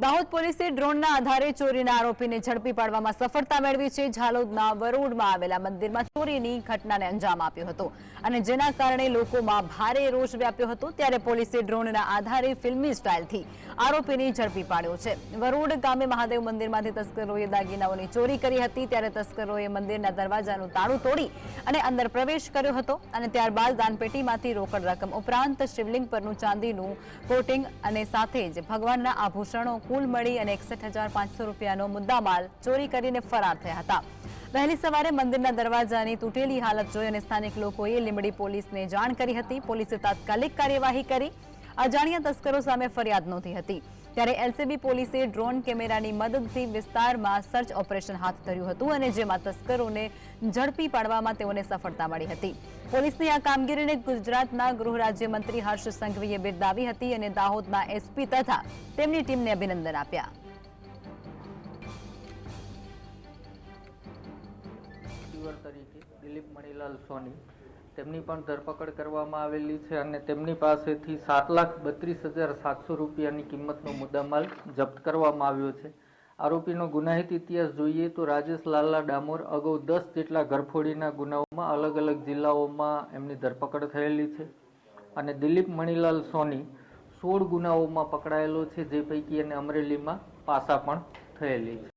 દાહોદ પોલીસે ડ્રોનના આધારે ચોરીના આરોપીને ઝડપી પાડવામાં સફળતા મેળવી છે। ઝાલોદના વરોડમાં આવેલા મંદિરમાં ચોરીની ઘટનાને અંજામ આપ્યો હતો અને જેના કારણે લોકોમાં ભારે રોષ વ્યાપ્યો હતો। ત્યારે પોલીસે ડ્રોનના આધારે ફિલ્મી સ્ટાઇલથી આરોપીને ઝડપી પાડ્યો છે। વરોડ ગામે મહાદેવ મંદિરમાંથી તસ્કરોએ દાગીનાઓની ચોરી કરી હતી। ત્યારે તસ્કરોએ મંદિરના દરવાજાનું તાળું તોડી અને અંદર પ્રવેશ કર્યો હતો અને ત્યારબાદ દાનપેટીમાંથી રોકડ રકમ ઉપરાંત શિવલિંગ પરનું ચાંદીનું કોટિંગ અને સાથે જ ભગવાનના આભૂષણો કુલ મળી અને 61,500 રૂપિયાનો મુદ્દામાલ ચોરી કરીને ફરાર થયા હતા। વહેલી સવારે મંદિરના દરવાજાની તૂટેલી હાલત જોઈ અને સ્થાનિક લોકોએ લીંબડી પોલીસને જાણ કરી હતી। પોલીસે તાત્કાલિક કાર્યવાહી કરી અજાણ્યા તસ્કરો સામે ફરિયાદ નોંધી હતી। ત્યારે એલસીબી પોલીસે ડ્રોન કેમેરાની મદદથી વિસ્તારમાં સર્ચ ઓપરેશન હાથ ધર્યું હતું અને જેમાં તસ્કરોને ઝડપી પાડવામાં તેઓને સફળતા મળી હતી। પોલીસની આ કામગીરીને ગુજરાતના ગૃહ રાજ્યમંત્રી હર્ષ સંઘવીએ બિરદાવી હતી અને દાહોદના એસપી તથા તેમની ટીમને અભિનંદન આપ્યા। તરીકે દિલીપ મણીલાલ સોની તેમની પણ ધરપકડ કરવામાં આવેલી છે અને તેમની પાસેથી 7,32,700 રૂપિયાની કિંમતનો મુદ્દામાલ જપ્ત કરવામાં આવ્યો છે। આરોપીનો ગુનાહિત ઇતિહાસ જોઈએ તો રાજેશ લાલા ડામોર અગાઉ 10 જેટલા ઘરફોડીના ગુનાઓમાં અલગ અલગ જિલ્લાઓમાં એમની ધરપકડ થયેલી છે અને દિલીપ મણીલાલ સોની 16 ગુનાઓમાં પકડાયેલો છે, જે પૈકી એને અમરેલીમાં પાસા પણ થયેલી છે।